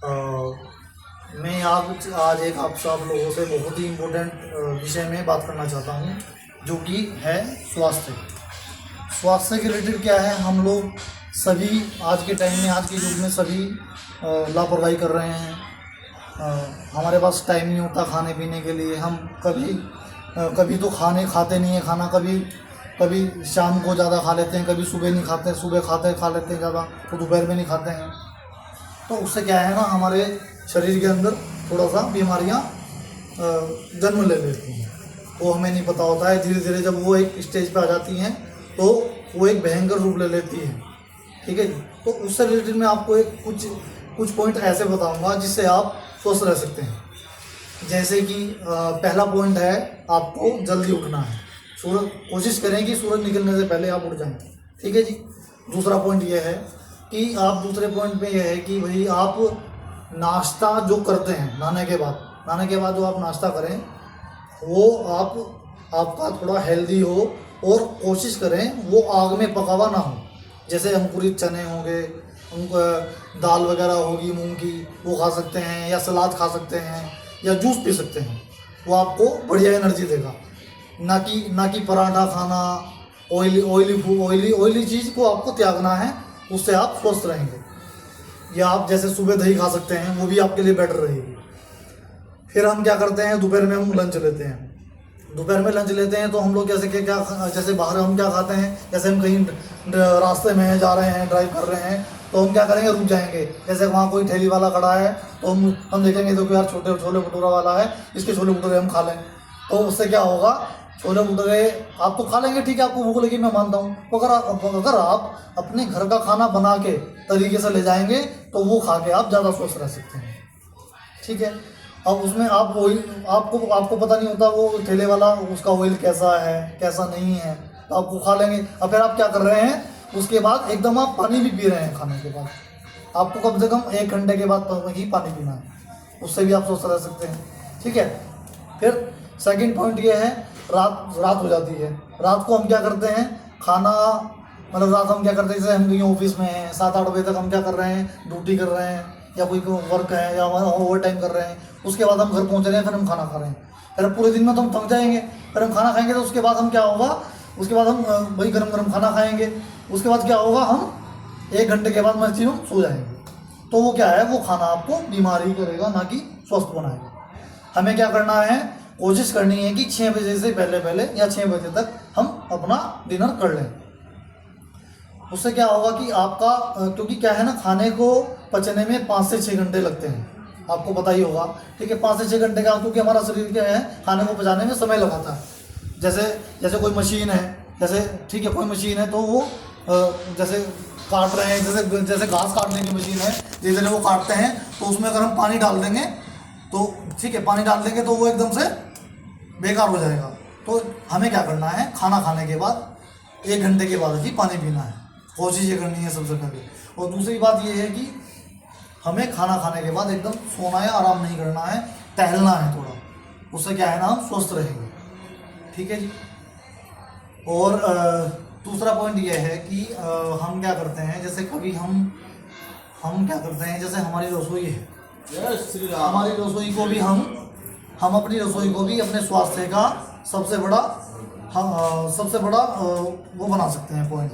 मैं आज एक आप सब लोगों से बहुत ही इम्पोर्टेंट विषय में बात करना चाहता हूँ, जो कि है स्वास्थ्य। स्वास्थ्य के रिलेटेड क्या है, हम लोग सभी आज के टाइम में, आज के युग में सभी लापरवाही कर रहे हैं। हमारे पास टाइम नहीं होता खाने पीने के लिए। हम कभी तो खाते नहीं हैं खाना, कभी शाम को ज़्यादा खा लेते हैं, कभी सुबह नहीं खाते, सुबह खा लेते हैं ज़्यादा, तो दोपहर में नहीं खाते हैं। तो उससे क्या है ना, हमारे शरीर के अंदर थोड़ा सा बीमारियां जन्म ले लेती हैं। वो हमें नहीं पता होता है, धीरे धीरे जब वो एक स्टेज पे आ जाती हैं तो वो एक भयंकर रूप ले लेती है। ठीक है जी। तो उससे रिलेटेड मैं आपको कुछ पॉइंट ऐसे बताऊंगा जिससे आप स्वस्थ रह सकते हैं। जैसे कि पहला पॉइंट है, आपको जल्दी उठना है। कोशिश करें कि सूरज निकलने से पहले आप उठ जाएं। ठीक है जी। दूसरा पॉइंट ये है कि दूसरे पॉइंट पे यह है कि भाई आप नाश्ता जो करते हैं नहाने के बाद जो आप नाश्ता करें वो आपका थोड़ा हेल्दी हो, और कोशिश करें वो आग में पका हुआ ना हो। जैसे अंकुरित चने हो गए, दाल वगैरह होगी मूंग की, वो खा सकते हैं, या सलाद खा सकते हैं, या जूस पी सकते हैं। वो आपको बढ़िया एनर्जी देगा। ना कि पराठा खाना, ऑयली चीज़ को आपको त्यागना है, उससे आप स्वस्थ रहेंगे। या आप जैसे सुबह दही खा सकते हैं, वो भी आपके लिए बेटर रहेगी। फिर हम क्या करते हैं, दोपहर में हम लंच लेते हैं। दोपहर में लंच लेते हैं तो हम लोग जैसे बाहर हम क्या खाते हैं, जैसे हम कहीं रास्ते में जा रहे हैं, ड्राइव कर रहे हैं, तो हम क्या करेंगे, रुक जाएंगे। जैसे वहाँ कोई ठेली वाला खड़ा है तो हम देखेंगे तो यार छोले भटूरा वाला है, इसके छोले भटूरे हम खा लें। तो उससे क्या होगा, छोले भटूरे आप तो खा लेंगे, ठीक है, आपको भूख लगी, मैं मानता हूँ। तो अगर आप अपने घर का खाना बना के तरीके से ले जाएंगे तो वो खा के आप ज़्यादा स्वस्थ रह सकते हैं। ठीक है। अब उसमें आप ऑयल आपको पता नहीं होता वो ठेले वाला उसका ऑयल कैसा है कैसा नहीं है, तो आपको खा लेंगे। अब फिर आप क्या कर रहे हैं, उसके बाद एकदम आप पानी भी पी रहे हैं। खाने के बाद आपको कम से कम 1 घंटे के बाद ही पानी पीना है, उससे भी आप स्वस्थ रह सकते हैं। ठीक है। फिर सेकंड पॉइंट ये है, रात हो जाती है। रात को हम क्या करते हैं, रात हम क्या करते हैं, जैसे हम कहीं ऑफिस में हैं, 7-8 बजे तक हम क्या कर रहे हैं, ड्यूटी कर रहे हैं, या कोई वर्क है, या ओवर टाइम कर रहे हैं। उसके बाद हम घर पहुंच रहे हैं, फिर हम खाना खा रहे हैं। फिर पूरे दिन में तो हम थक जाएंगे, फिर हम खाना खाएंगे, तो उसके बाद हम क्या होगा, उसके बाद हम वही गरम खाना खाएंगे। उसके बाद क्या होगा, हम 1 घंटे के बाद मैक्सिमम सो जाएंगे। तो वो क्या है, वो खाना आपको बीमारी करेगा, ना कि स्वस्थ बनाएगा। हमें क्या करना है, कोशिश करनी है कि 6 बजे से पहले या 6 बजे तक हम अपना डिनर कर लें। उससे क्या होगा कि आपका, क्योंकि क्या है ना, खाने को पचने में 5 से 6 घंटे लगते हैं, आपको पता ही होगा। ठीक है। 5 से 6 घंटे का, क्योंकि हमारा शरीर क्या है, खाने को पचाने में समय लगाता है। जैसे कोई मशीन है, ठीक है, कोई मशीन है तो वो जैसे काट रहे हैं, जैसे घास काटने की मशीन है, जैसे वो काटते हैं, तो उसमें अगर हम पानी डाल देंगे तो ठीक है, पानी डाल देंगे तो वो एकदम से बेकार हो जाएगा। तो हमें क्या करना है, खाना खाने के बाद 1 घंटे के बाद ही पानी पीना है। कोशिश ये करनी है सबसे पहले। और दूसरी बात ये है कि हमें खाना खाने के बाद एकदम सोना या आराम नहीं करना है, टहलना है थोड़ा। उससे क्या है ना, हम स्वस्थ रहेंगे। ठीक है जी। और दूसरा पॉइंट ये है कि हम क्या करते हैं, जैसे कभी हम क्या करते हैं, जैसे हमारी रसोई है, हमारी रसोई को भी हम अपनी रसोई को भी अपने स्वास्थ्य का सबसे बड़ा वो बना सकते हैं पॉइंट।